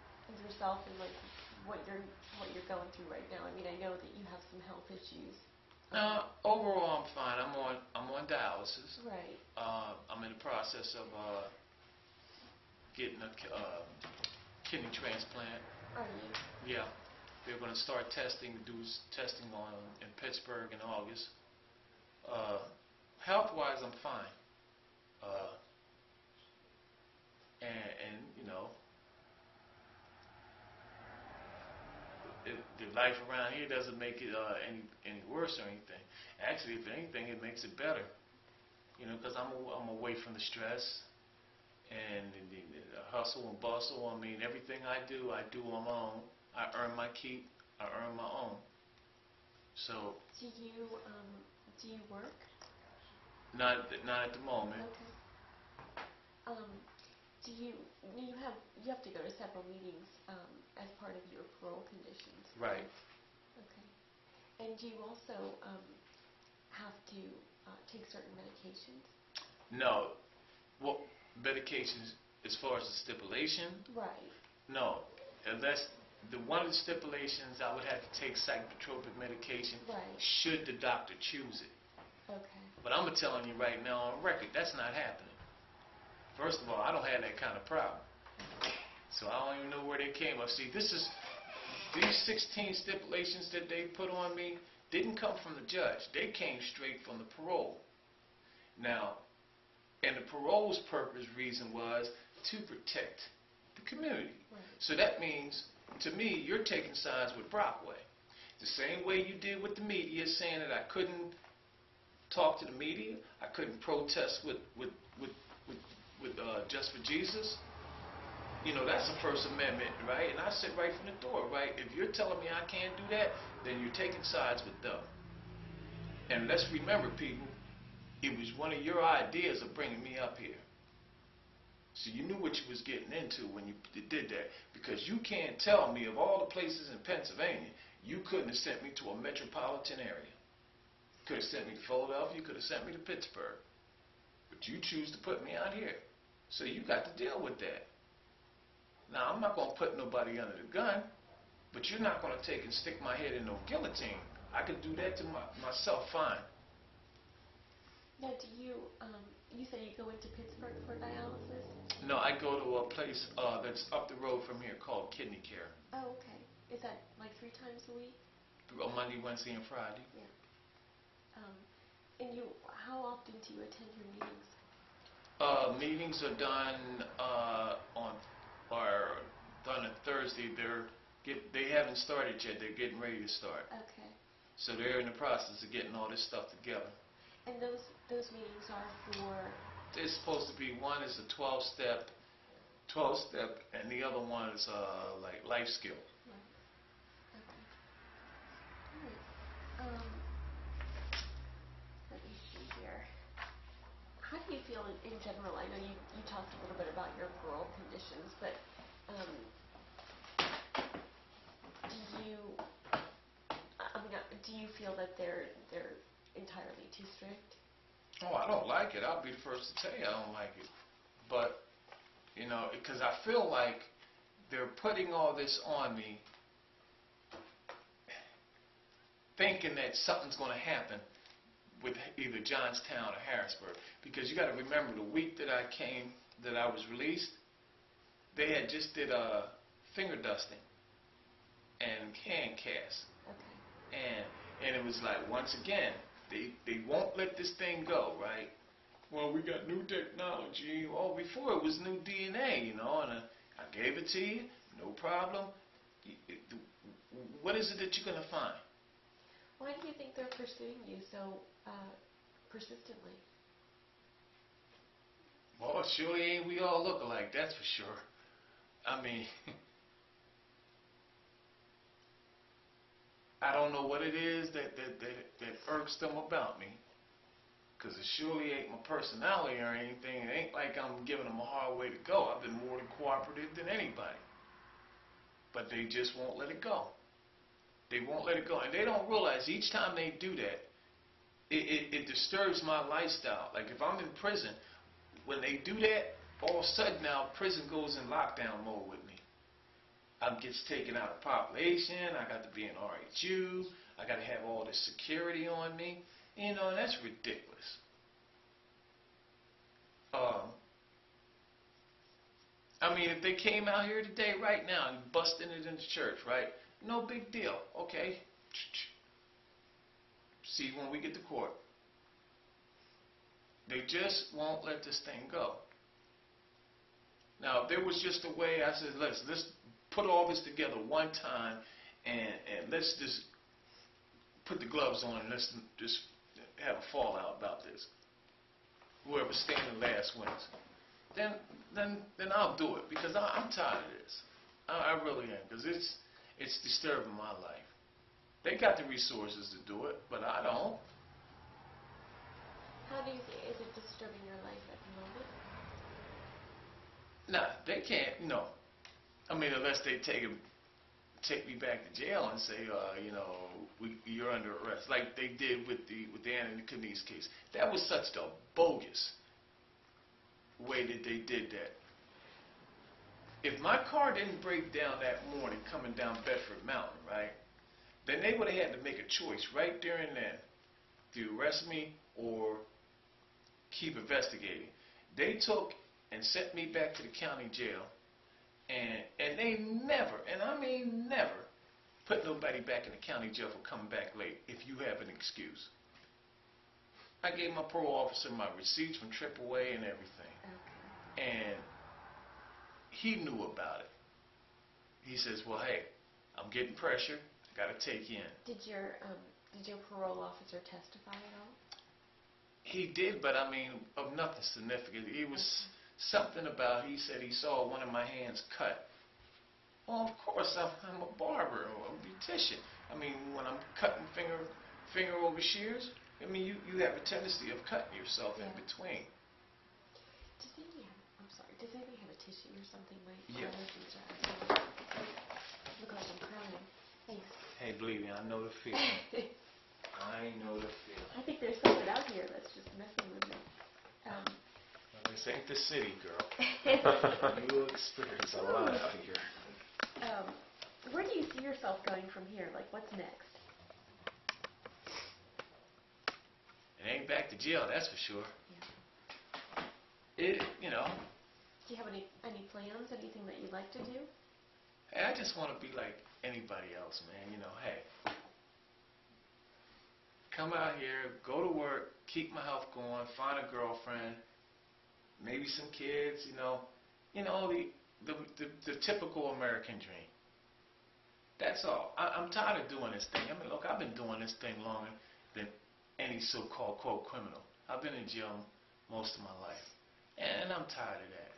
Speaker 2: yourself and like what you're going through right now. I mean, I know that you have some health issues.
Speaker 3: Overall, I'm fine. I'm on dialysis.
Speaker 2: Right.
Speaker 3: I'm in the process of getting a kidney transplant.
Speaker 2: Are you?
Speaker 3: Yeah. They're going to start testing in Pittsburgh in August. Health-wise, I'm fine. And you know, the life around here doesn't make it any worse or anything. Actually, if anything, it makes it better. You know, because I'm away from the stress and the hustle and bustle. I mean, everything I do on my own. I earn my keep. I earn my own. So.
Speaker 2: Do you work?
Speaker 3: Not at the moment.
Speaker 2: Okay. You have to go to several meetings as part of your parole conditions.
Speaker 3: Right.
Speaker 2: Okay. And do you also have to take certain medications?
Speaker 3: No. Well, medications as far as the stipulation?
Speaker 2: Right.
Speaker 3: No. Unless one of the stipulations, I would have to take psychotropic medication.
Speaker 2: Right.
Speaker 3: Should the doctor choose it.
Speaker 2: Okay.
Speaker 3: But I'm telling you right now on record, that's not happening. First of all, I don't have that kind of problem. So I don't even know where they came up. See, these 16 stipulations that they put on me didn't come from the judge. They came straight from the parole. Now, and the parole's reason was to protect the community.
Speaker 2: Right.
Speaker 3: So that means, to me, you're taking sides with Brockway. The same way you did with the media, saying that I couldn't talk to the media, I couldn't protest with Just for Jesus. You know, that's the First Amendment, right? And I said right from the door, right? If you're telling me I can't do that, then you're taking sides with them. And let's remember, people, it was one of your ideas of bringing me up here. So you knew what you was getting into when you did that, because you can't tell me of all the places in Pennsylvania, you couldn't have sent me to a metropolitan area. Could have sent me to Philadelphia, you could have sent me to Pittsburgh. But you choose to put me out here. So you got to deal with that. Now, I'm not going to put nobody under the gun, but you're not going to take and stick my head in no guillotine. I could do that to myself fine.
Speaker 2: Now, do you, you said you go into Pittsburgh for dialysis?
Speaker 3: No, I go to a place that's up the road from here called Kidney Care.
Speaker 2: Oh, okay. Is that like 3 times a week?
Speaker 3: Monday, Wednesday, and Friday.
Speaker 2: Yeah. And how often do you attend your meetings?
Speaker 3: Meetings are done on Thursday. They haven't started yet. They're getting ready to start.
Speaker 2: Okay.
Speaker 3: So they're in the process of getting all this stuff together.
Speaker 2: And those meetings are for?
Speaker 3: There's supposed to be, one is a 12-step, and the other one is like life skill.
Speaker 2: Right. Okay. All right. Let me see here. How do you feel in general? I know you talked a little bit about your parole conditions, but do you feel that they're entirely too strict?
Speaker 3: Oh, I don't like it. I'll be the first to tell you I don't like it. But, you know, because I feel like they're putting all this on me thinking that something's going to happen with either Johnstown or Harrisburg. Because you got to remember, the week that I was released, they had just did a finger dusting and hand cast.
Speaker 2: Okay.
Speaker 3: And it was like, once again, they won't let this thing go, right? Well, we got new technology. Oh, before it was new DNA, you know, and I gave it to you, no problem. What is it that you're going to find?
Speaker 2: Why do you think they're pursuing you so persistently?
Speaker 3: Well, surely ain't we all look alike, that's for sure. I mean, I don't know what it is that irks them about me, because it surely ain't my personality or anything. It ain't like I'm giving them a hard way to go. I've been more than cooperative than anybody. But they just won't let it go. They won't let it go. And they don't realize each time they do that, it disturbs my lifestyle. Like if I'm in prison, when they do that, all of a sudden now prison goes in lockdown mode with me. I gets taken out of population. I got to be in RHU. I got to have all this security on me. You know, and that's ridiculous. I mean, if they came out here today, right now, and busting it in the church, right? No big deal. Okay. See when we get to court. They just won't let this thing go. Now, if there was just a way, I said, let's put all this together one time, and let's just put the gloves on and let's just have a fallout about this. Whoever's standing last wins. Then I'll do it, because I'm tired of this. I really am, because it's disturbing my life. They got the resources to do it, but I don't.
Speaker 2: How do you think, is it disturbing your life at the moment?
Speaker 3: Nah, they can't, no. I mean, unless they take me back to jail and say, you know, you're under arrest, like they did with the Anthony Canese case. That was such a bogus way that they did that. If my car didn't break down that morning coming down Bedford Mountain, right, then they would have had to make a choice right there and then to arrest me or keep investigating. They took and sent me back to the county jail, and they never, and I mean never, put nobody back in the county jail for coming back late if you have an excuse. I gave my parole officer my receipts from AAA and everything.
Speaker 2: Okay.
Speaker 3: And he knew about it. He says, well, hey, I'm getting pressure. I got to take you in.
Speaker 2: Did your parole officer testify at all?
Speaker 3: He did, but I mean, of nothing significant. It was something about, he said he saw one of my hands cut. Well, of course, I'm a barber or a beautician. I mean, when I'm cutting finger over shears, I mean, you have a tendency of cutting yourself in between.
Speaker 2: Does Does anybody have a tissue or something? My
Speaker 3: Yeah.
Speaker 2: allergies are absolutely. Look like I'm crying. Thanks.
Speaker 3: Hey, believe me, I know the feeling. I know the feeling.
Speaker 2: I think there's something out here that's just messing with me.
Speaker 3: This ain't the city, girl. You'll experience a lot out here.
Speaker 2: Where do you see yourself going from here? Like, what's next?
Speaker 3: It ain't back to jail, that's for sure.
Speaker 2: Yeah.
Speaker 3: You know,
Speaker 2: Do you have any plans? Anything that you'd like to do?
Speaker 3: hey, I just want to be like anybody else, man. You know, hey, come out here, go to work, keep my health going, find a girlfriend, maybe some kids. The typical American dream. That's all. I'm tired of doing this thing. I mean, look, I've been doing this thing longer than any so-called quote criminal. I've been in jail most of my life, and I'm tired of that.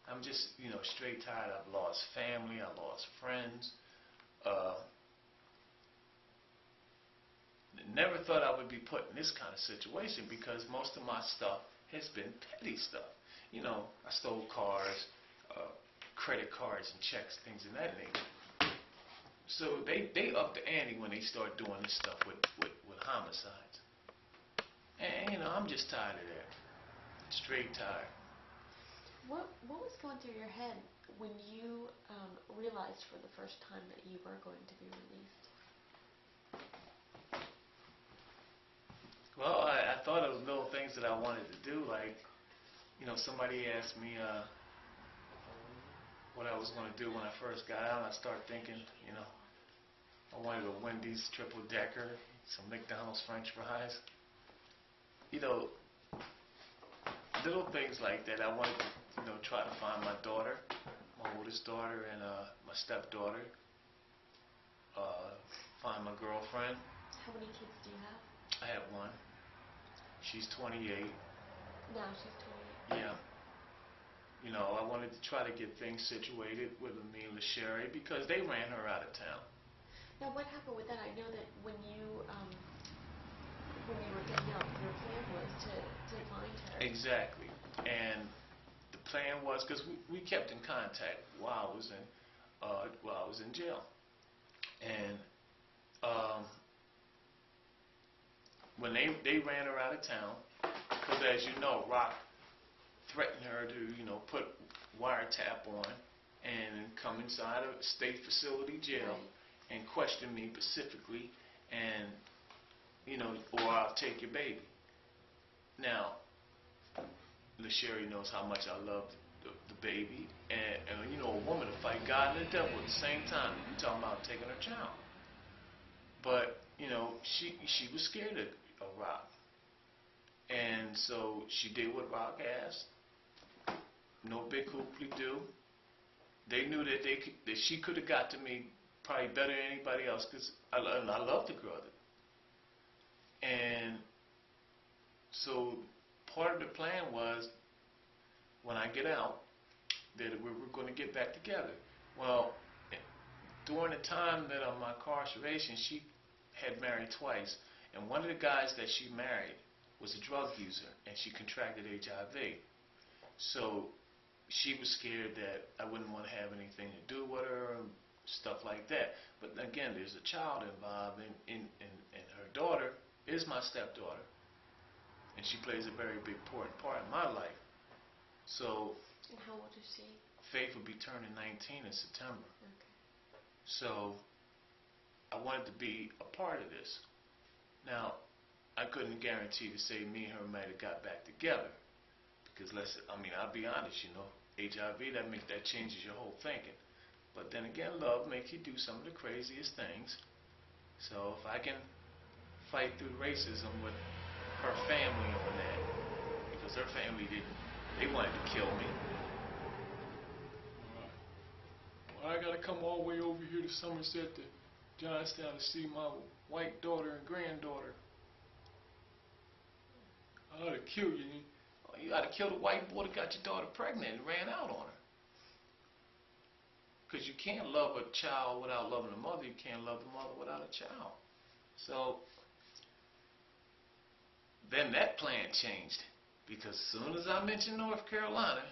Speaker 3: I'm just, straight tired. I've lost family. I've lost friends. Never thought I would be put in this kind of situation because most of my stuff has been petty stuff. I stole cars, credit cards and checks, things of that nature. So they up the ante when they start doing this stuff with homicides. And, I'm just tired of that. Straight tired.
Speaker 2: What was going through your head when you realized for the first time that you were going to be released?
Speaker 3: Well, I thought of little things that I wanted to do, like, somebody asked me what I was going to do when I first got out, and I started thinking, I wanted a Wendy's triple decker, some McDonald's French fries. Little things like that. I wanted to, try to find my daughter, my oldest daughter, and my stepdaughter. Find my girlfriend.
Speaker 2: How many kids do you have?
Speaker 3: I have one. She's 28.
Speaker 2: Now she's 28.
Speaker 3: Yeah. I wanted to try to get things situated with Amelia Sherry because they ran her out of town.
Speaker 2: Now, what happened with that? I know that when you were getting out, your plan was to find her.
Speaker 3: Exactly. And the plan was, because we kept in contact while I was in jail. And when they ran her out of town, because as you know, Rock threatened her to, put wiretap on and come inside a state facility jail.
Speaker 2: Right.
Speaker 3: And question me specifically, and or I'll take your baby. Now, LaSherry knows how much I love the baby, and a woman to fight God and the devil at the same time. You're talking about taking her child, but she was scared of Rock, and so she did what Rock asked. No big hooply-doo. They knew that she could have got to me probably better than anybody else because I love the girl. And so part of the plan was when I get out that we were going to get back together. Well, during the time that of my incarceration, she had married twice, and one of the guys that she married was a drug user, and she contracted HIV. So she was scared that I wouldn't want to have anything to do with her, stuff like that. But again, there's a child involved, and her daughter is my stepdaughter, and she plays a very big important part in my life. So,
Speaker 2: And how old is she?
Speaker 3: Faith will be turning 19 in September.
Speaker 2: Okay.
Speaker 3: So, I wanted to be a part of this. Now, I couldn't guarantee to say me and her might have got back together, because I'll be honest, HIV, that changes your whole thinking. But then again, love makes you do some of the craziest things. So if I can fight through racism with her family on that, because her family they wanted to kill me. Well, I gotta come all the way over here to Somerset to Johnstown to see my white daughter and granddaughter. I ought to kill you. Oh, you ought to kill the white boy that got your daughter pregnant and ran out on her. Because you can't love a child without loving the mother. You can't love the mother without a child. So then that plan changed. Because as soon as I mentioned North Carolina,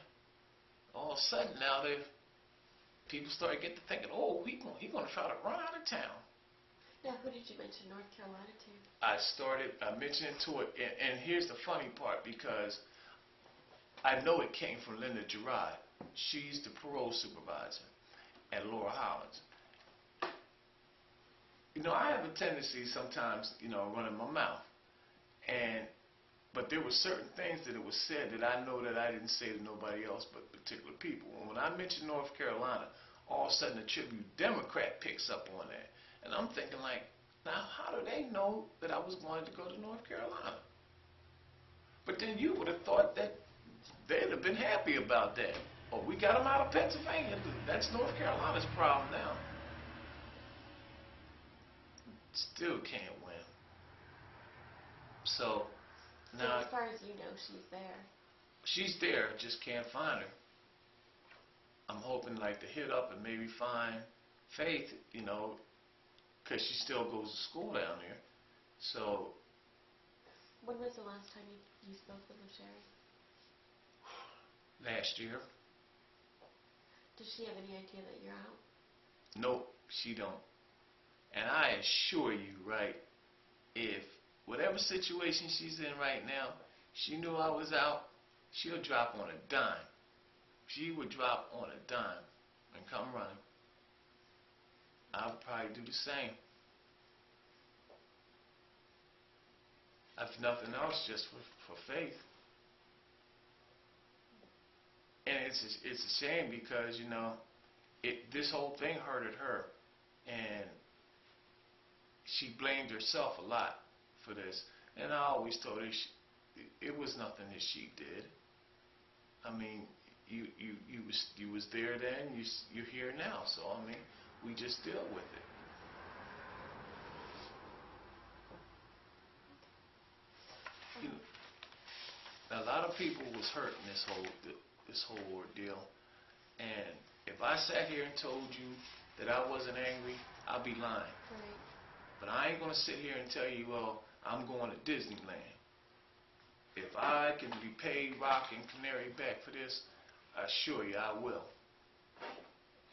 Speaker 3: all of a sudden now people started getting to thinking, oh, he gonna try to run out of town.
Speaker 2: Now, who did you mention North Carolina to?
Speaker 3: I mentioned to it, and here's the funny part, because I know it came from Linda Gerard. She's the parole supervisor at Laura Hollins. You know, I have a tendency sometimes, you know, running my mouth, but there were certain things that it was said that I know that I didn't say to nobody else but particular people. And when I mentioned North Carolina, all of a sudden the Tribune Democrat picks up on that. And I'm thinking like, now how do they know that I was going to go to North Carolina? But then you would have thought that they'd have been happy about that. Oh, we got them out of Pennsylvania. That's North Carolina's problem now. Still can't win. So now,
Speaker 2: as far as you know, she's there.
Speaker 3: She's there, just can't find her. I'm hoping like to hit up and maybe find Faith, you know, because she still goes to school down there. So.
Speaker 2: When was the last time you spoke with Sherry?
Speaker 3: Last year.
Speaker 2: Does she have any idea that you're out?
Speaker 3: Nope, she don't. And I assure you, right, if whatever situation she's in right now, she knew I was out, she'll drop on a dime. She would drop on a dime and come running. I would probably do the same. If nothing else, just for Faith. And it's a shame because, you know, this whole thing hurted her. And she blamed herself a lot for this. And I always told her it was nothing that she did. I mean, you was there then, you're here now. So, I mean, we just deal with it. You know, a lot of people was hurt in this whole ordeal. And if I sat here and told you that I wasn't angry, I'd be lying.
Speaker 2: Right.
Speaker 3: But I ain't gonna sit here and tell you, well, I'm going to Disneyland. If I can repay Rock and Canary back for this, I assure you I will.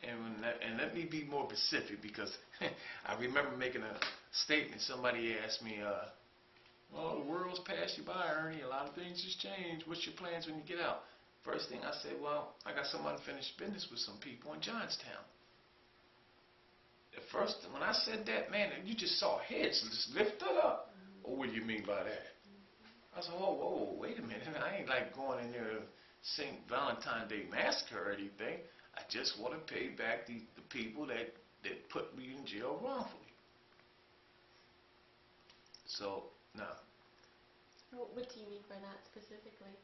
Speaker 3: And let me be more specific, because I remember making a statement. Somebody asked me, well, the world's passed you by, Ernie. A lot of things just changed. What's your plans when you get out? First thing I said, well, I got some unfinished business with some people in Johnstown. At first, when I said that, man, you just saw heads just lift up. Oh, what do you mean by that? I said, whoa, wait a minute. I ain't like going in there to St. Valentine's Day Massacre or anything. I just want to pay back the people that put me in jail wrongfully. So, no.
Speaker 2: What do you mean by that specifically?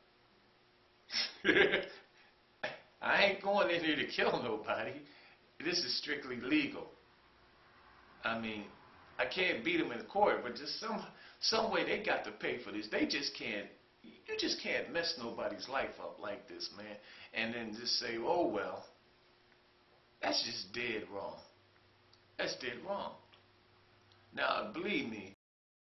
Speaker 3: I ain't going in here to kill nobody. This is strictly legal. I mean, I can't beat them in court, but just some way they got to pay for this. They just can't. You just can't mess nobody's life up like this, man, and then just say, oh well. That's just dead wrong. That's dead wrong. Now, believe me,